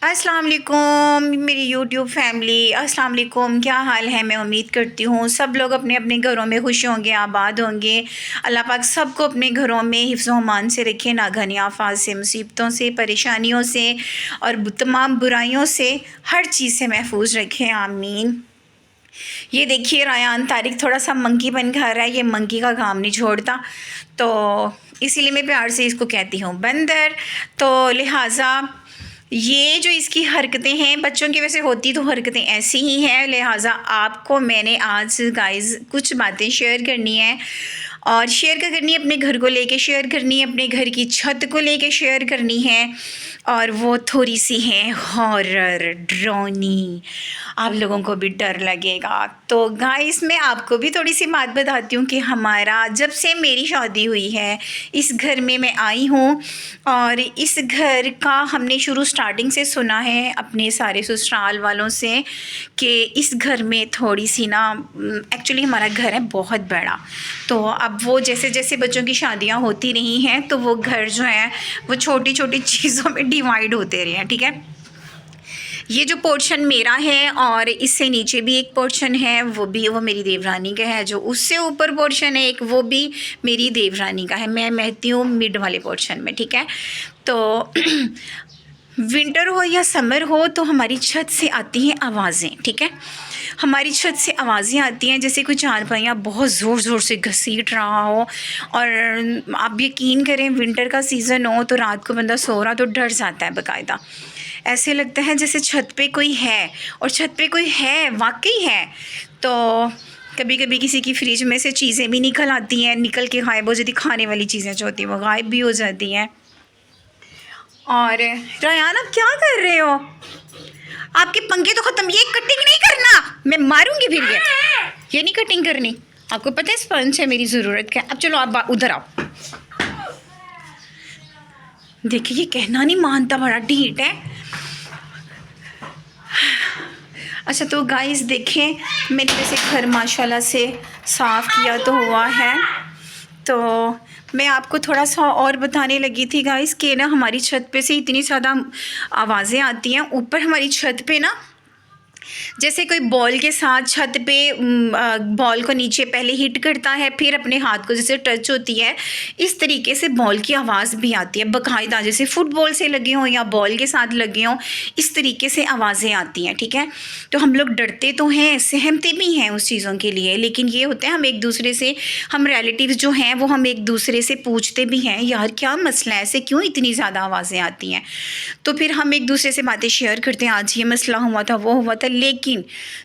अस्सलाम वालेकुम मेरी यूट्यूब फैमिली। अस्सलाम वालेकुम, क्या हाल है। मैं उम्मीद करती हूँ सब लोग अपने अपने घरों में खुश होंगे, आबाद होंगे। अल्लाह पाक सबको अपने घरों में हिफ्ज़ व अमान से रखे, नागहानी आफात से, मुसीबतों से, परेशानियों से और तमाम बुराइयों से, हर चीज़ से महफूज रखें, आमीन। ये देखिए रायान तारिक थोड़ा सा मंकी बन खा रहा है, ये मंकी का काम नहीं छोड़ता, तो इसीलिए मैं प्यार से इसको कहती हूँ बंदर। तो लिहाजा ये जो इसकी हरकतें हैं, बच्चों की वैसे होती तो हरकतें ऐसी ही हैं, लिहाजा आपको मैंने आज गाइस कुछ बातें शेयर करनी है और शेयर क्या करनी है, अपने घर को लेके शेयर करनी है, अपने घर की छत को लेके शेयर करनी है, और वो थोड़ी सी है हॉरर, डरावनी, आप लोगों को भी डर लगेगा। तो गाइस मैं आपको भी थोड़ी सी बात बताती हूँ कि हमारा जब से मेरी शादी हुई है, इस घर में मैं आई हूँ और इस घर का हमने शुरू स्टार्टिंग से सुना है अपने सारे ससुराल वालों से कि इस घर में थोड़ी सी ना, एक्चुअली हमारा घर है बहुत बड़ा, तो अब वो जैसे जैसे बच्चों की शादियाँ होती रही हैं तो वो घर जो है वो छोटी छोटी चीज़ों में डिवाइड होते रहे हैं, ठीक है। ये जो पोर्शन मेरा है और इससे नीचे भी एक पोर्शन है, वो मेरी देवरानी का है, जो उससे ऊपर पोर्शन है एक, वो भी मेरी देवरानी का है। मैं रहती हूँ मिड वाले पोर्शन में, ठीक है। तो विंटर हो या समर हो तो हमारी छत से आती हैं आवाज़ें, ठीक है। हमारी छत से आवाज़ें आती हैं जैसे कोई चारपाइयाँ बहुत ज़ोर ज़ोर से घसीट रहा हो, और आप यकीन करें विंटर का सीज़न हो तो रात को बंदा सो रहा तो डर जाता है बाकायदा। ऐसे लगता है जैसे छत पे कोई है, और छत पे कोई है, वाकई है। तो कभी कभी किसी की फ्रिज में से चीज़ें भी निकल आती हैं, निकल के गायब हो जाती, खाने वाली चीज़ें जो होती हैं वो गायब भी हो जाती हैं। और रायान आप क्या कर रहे हो? आपके पंखे तो ख़त्म, ये कटिंग नहीं करना, मैं मारूंगी फिर। ये नहीं कटिंग करनी, आपको पता है स्पंज है मेरी ज़रूरत का। अब चलो आप उधर आओ। देखिए ये कहना नहीं मानता, बड़ा ढीठ है। अच्छा तो गाइस देखें, मैंने वैसे घर माशाल्लाह से साफ़ किया तो हुआ है, तो मैं आपको थोड़ा सा और बताने लगी थी गाइस कि ना हमारी छत पे से इतनी ज़्यादा आवाज़ें आती हैं। ऊपर हमारी छत पे ना जैसे कोई बॉल के साथ छत पे बॉल को नीचे पहले हिट करता है, फिर अपने हाथ को जैसे टच होती है, इस तरीके से बॉल की आवाज़ भी आती है बाकायदा, जैसे फुटबॉल से लगे हों या बॉल के साथ लगे हों, इस तरीके से आवाज़ें आती हैं, ठीक है। तो हम लोग डरते तो हैं, सहमते भी हैं उस चीज़ों के लिए, लेकिन ये होता है हम एक दूसरे से, हम रिलेटिव्स जो हैं वो हम एक दूसरे से पूछते भी हैं, यार क्या मसला है, ऐसे क्यों इतनी ज़्यादा आवाज़ें आती हैं। तो फिर हम एक दूसरे से बातें शेयर करते हैं, आज ये मसला हुआ था, वो हुआ था। लेकिन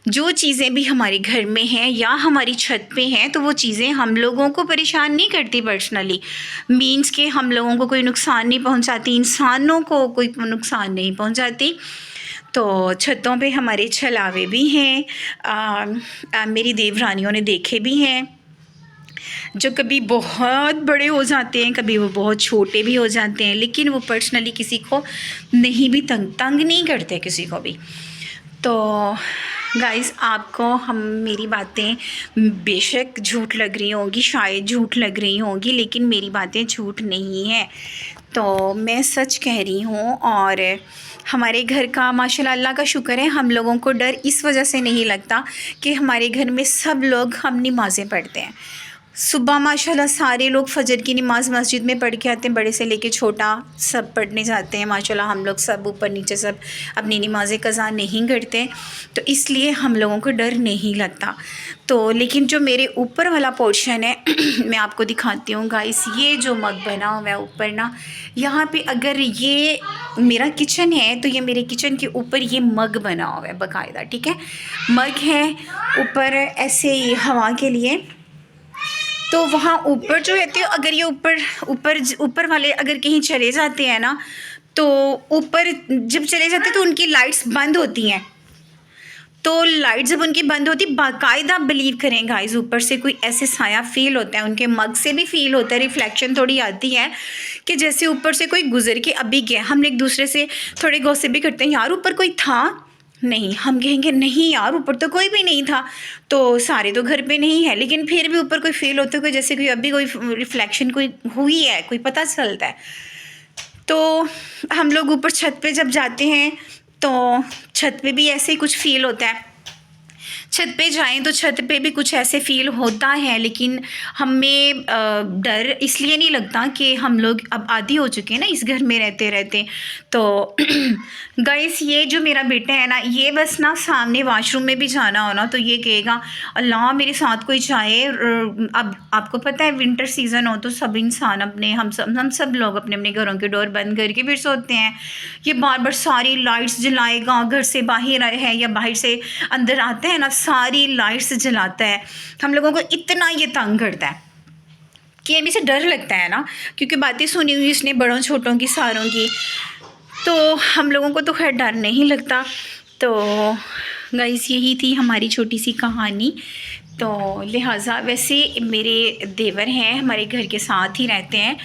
जो चीज़ें भी हमारे घर में हैं या हमारी छत पे हैं तो वो चीज़ें हम लोगों को परेशान नहीं करती पर्सनली, मीन्स के हम लोगों को कोई नुकसान नहीं पहुंचाती, इंसानों को कोई नुकसान नहीं पहुंचाती। तो छतों पे हमारे छलावे भी हैं, मेरी देवरानियों ने देखे भी हैं, जो कभी बहुत बड़े हो जाते हैं, कभी वो बहुत छोटे भी हो जाते हैं, लेकिन वो पर्सनली किसी को नहीं भी तंग नहीं करते किसी को भी। तो गाइस आपको हम मेरी बातें बेशक झूठ लग रही होंगी, शायद झूठ लग रही होंगी, लेकिन मेरी बातें झूठ नहीं हैं, तो मैं सच कह रही हूँ। और हमारे घर का माशाल्लाह अल्लाह का शुक्र है, हम लोगों को डर इस वजह से नहीं लगता कि हमारे घर में सब लोग हम नमाज़ें पढ़ते हैं। सुबह माशाल्लाह सारे लोग फ़जर की नमाज़ मस्जिद में पढ़ के आते हैं, बड़े से लेके छोटा सब पढ़ने जाते हैं माशाल्लाह। हम लोग सब ऊपर नीचे सब अपनी नमाज़ें क़ज़ा नहीं करते, तो इसलिए हम लोगों को डर नहीं लगता। तो लेकिन जो मेरे ऊपर वाला पोर्शन है मैं आपको दिखाती हूँ गाइस, ये जो मग बना हुआ है ऊपर ना, यहाँ पे अगर ये मेरा किचन है तो ये मेरे किचन के ऊपर ये मग बना हुआ है बाकायदा, ठीक है। मग है ऊपर ऐसे ही हवा के लिए, तो वहाँ ऊपर जो है, तो अगर ये ऊपर वाले अगर कहीं चले जाते हैं ना, तो ऊपर जब चले जाते हैं तो उनकी लाइट्स बंद होती हैं। तो लाइट जब उनकी बंद होती, बाकायदा बिलीव करें गाइस, ऊपर से कोई ऐसे साया फील होता है, उनके मग से भी फील होता है, रिफ्लेक्शन थोड़ी आती है कि जैसे ऊपर से कोई गुजर के अभी गया। हम एक दूसरे से थोड़े गॉसिप भी करते हैं, यार ऊपर कोई था नहीं, हम कहेंगे नहीं यार ऊपर तो कोई भी नहीं था, तो सारे तो घर पे नहीं है, लेकिन फिर भी ऊपर कोई फील होता है कोई जैसे कोई अभी कोई रिफ्लेक्शन कोई हुई है, कोई पता चलता है। तो हम लोग ऊपर छत पे जब जाते हैं तो छत पे भी ऐसे ही कुछ फ़ील होता है। छत पे जाएं तो छत पे भी कुछ ऐसे फ़ील होता है, लेकिन हमें डर इसलिए नहीं लगता कि हम लोग अब आदी हो चुके हैं ना इस घर में रहते रहते। तो गाइस, ये जो मेरा बेटा है ना, ये बस ना सामने वॉशरूम में भी जाना हो ना तो ये कहेगा अल्लाह मेरे साथ कोई जाए। अब आपको पता है विंटर सीज़न हो तो सब इंसान अपने हम सब लोग अपने अपने घरों के डोर बंद करके फिर सोते हैं। ये बार बार सारी लाइट्स जलाएगा, घर से बाहर है या बाहर से अंदर आता है ना, सारी लाइट्स जलाता है। हम लोगों को इतना ये तंग करता है कि अभी से डर लगता है ना, क्योंकि बातें सुनी हुई इसने बड़ों छोटों की सारों की, तो हम लोगों को तो खैर डर नहीं लगता। तो गाइस, यही थी हमारी छोटी सी कहानी। तो लिहाजा वैसे मेरे देवर हैं, हमारे घर के साथ ही रहते हैं।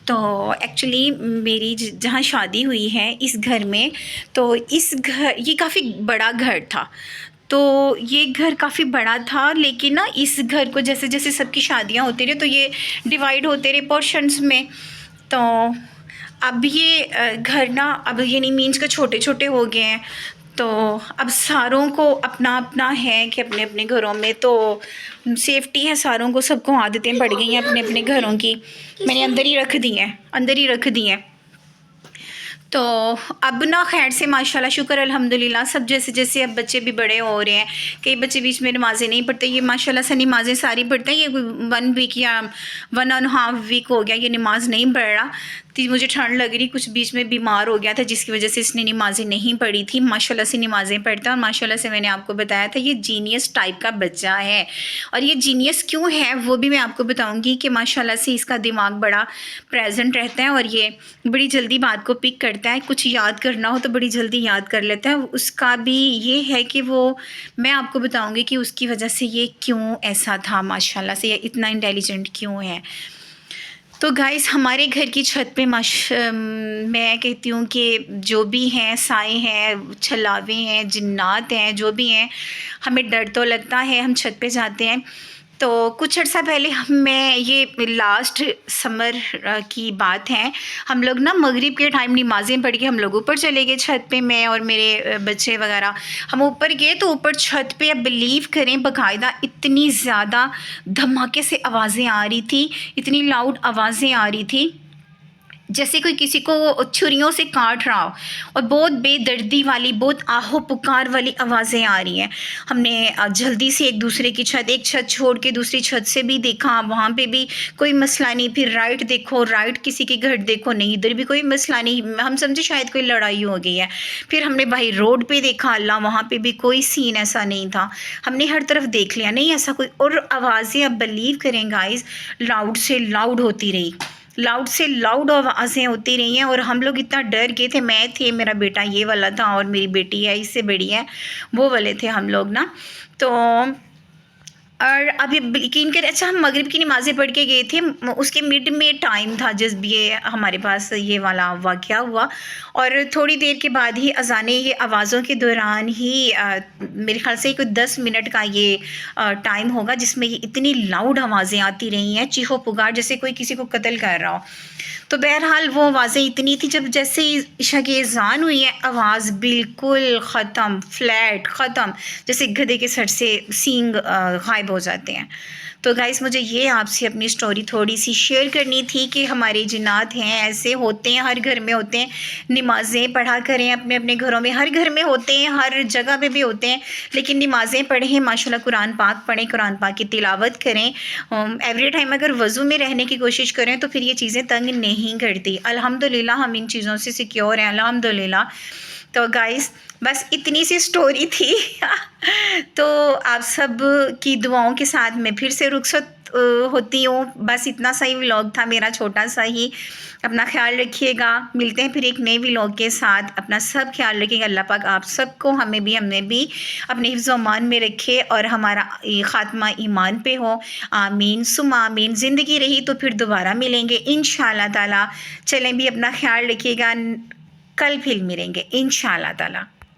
तो एक्चुअली मेरी जहाँ शादी हुई है इस घर में, तो इस घर ये काफ़ी बड़ा घर था। तो ये घर काफ़ी बड़ा था, लेकिन ना इस घर को जैसे जैसे सबकी शादियाँ होती रही तो ये डिवाइड होते रहे पोर्शंस में। तो अब ये घर ना अब ये नहीं मीन्स के छोटे छोटे हो गए हैं। तो अब सारों को अपना अपना है कि अपने अपने घरों में तो सेफ्टी है, सारों को सबको आदतें पड़ गई हैं अपने अपने घरों की। मैंने अंदर ही रख दी हैं। तो अब ना खैर से माशाल्लाह शुक्र अल्हम्दुलिल्लाह, सब जैसे जैसे अब बच्चे भी बड़े हो रहे हैं। कई बच्चे बीच में नमाज़ें नहीं पढ़ते, ये माशाल्लाह से नमाज़ें सारी पढ़ते हैं। ये 1 वीक या 1.5 वीक हो गया ये नमाज़ नहीं पढ़ रहा। मुझे ठंड लग रही, कुछ बीच में बीमार हो गया था जिसकी वजह से इसने नमाज़ें नहीं पढ़ी थी। माशाल्लाह से नमाज़ें पढ़ता है और माशाल्लाह से मैंने आपको बताया था ये जीनियस टाइप का बच्चा है। और ये जीनियस क्यों है वो भी मैं आपको बताऊँगी कि माशाल्लाह से इसका दिमाग बड़ा प्रेजेंट रहता है और ये बड़ी जल्दी बात को पिक करता है। कुछ याद करना हो तो बड़ी जल्दी याद कर लेता है। उसका भी ये है कि वो, मैं आपको बताऊँगी कि उसकी वजह से ये क्यों ऐसा था, माशाल्लाह से ये इतना इंटेलिजेंट क्यों है। तो गाइस, हमारे घर की छत पे मैं कहती हूँ कि जो भी हैं साए हैं, छलावे हैं, जिन्नात हैं, जो भी हैं, हमें डर तो लगता है। हम छत पे जाते हैं तो कुछ अर्सा पहले मैं ये लास्ट समर की बात है, हम लोग ना मगरिब के टाइम नमाज़ें पढ़ के हम लोग ऊपर चले गए छत पे, मैं और मेरे बच्चे वगैरह। हम ऊपर गए तो ऊपर छत पे, अब बिलीव करें बाकायदा इतनी ज़्यादा धमाके से आवाज़ें आ रही थी, इतनी लाउड आवाज़ें आ रही थी जैसे कोई किसी को छुरियों से काट रहा हो, और बहुत बेदर्दी वाली, बहुत आहो पुकार वाली आवाज़ें आ रही हैं। हमने जल्दी से एक दूसरे की छत, एक छत छोड़ के दूसरी छत से भी देखा, वहाँ पे भी कोई मसला नहीं। फिर राइट देखो, राइट किसी के घर देखो, नहीं इधर भी कोई मसला नहीं। हम समझे शायद कोई लड़ाई हो गई है। फिर हमने भाई रोड पे देखा, अल्लाह वहाँ पे भी कोई सीन ऐसा नहीं था। हमने हर तरफ देख लिया, नहीं ऐसा कोई। और आवाज़ें अब बिलीव करें गाइस, लाउड से लाउड होती रही, लाउड से लाउड आवाज़ें होती रही हैं। और हम लोग इतना डर गए थे, मैं थे, मेरा बेटा ये वाला था और मेरी बेटी है इससे बड़ी है, वो वाले थे हम लोग ना। तो और अब ये यकीन करें, अच्छा हम मगरिब की नमाज़ें पढ़ के गए थे, उसके मिड में टाइम था जब ये हमारे पास ये वाला वाक़या हुआ। और थोड़ी देर के बाद ही अज़ाने, ये आवाज़ों के दौरान ही मेरे ख्याल से कोई 10 मिनट का ये टाइम होगा जिसमें ये इतनी लाउड आवाज़ें आती रही हैं, चीखो पुकार, जैसे कोई किसी को कत्ल कर रहा हो। तो बहरहाल वो आवाज़ें इतनी थी, जब जैसे ही इशा की अज़ान हुई है, आवाज़ बिल्कुल ख़त्म, फ्लैट ख़त्म, जैसे गधे के सर से सींग गायब हो जाते हैं। तो गाइस, मुझे ये आपसे अपनी स्टोरी थोड़ी सी शेयर करनी थी कि हमारे जिन्नात हैं, ऐसे होते हैं, हर घर में होते हैं। नमाज़ें पढ़ा करें अपने अपने घरों में, हर घर में होते हैं, हर जगह पे भी होते हैं, लेकिन नमाज़ें पढ़ें माशाल्लाह, कुरान पाक पढ़ें, कुरान पाक की तिलावत करें। एवरी टाइम अगर वज़ू में रहने की कोशिश करें तो फिर ये चीज़ें तंग नहीं करती। अल्हम्दुलिल्लाह हम इन चीज़ों से सिक्योर हैं, अल्हम्दुलिल्लाह। तो गाइस, बस इतनी सी स्टोरी थी तो आप सब की दुआओं के साथ मैं फिर से रुखसत होती हूँ। बस इतना सा ही व्लॉग था मेरा, छोटा सा ही। अपना ख्याल रखिएगा, मिलते हैं फिर एक नए व्लॉग के साथ। अपना सब ख्याल रखिएगा। अल्लाह पाक आप सबको, हमें भी अपने हिफ्ज़ मान में रखे और हमारा ख़ात्मा ईमान पे हो। आमीन सुम्मा आमीन। ज़िंदगी रही तो फिर दोबारा मिलेंगे इंशाअल्लाह ताला। चलें भी, अपना ख्याल रखिएगा, कल फिर मिलेंगे इंशाअल्लाह ताला।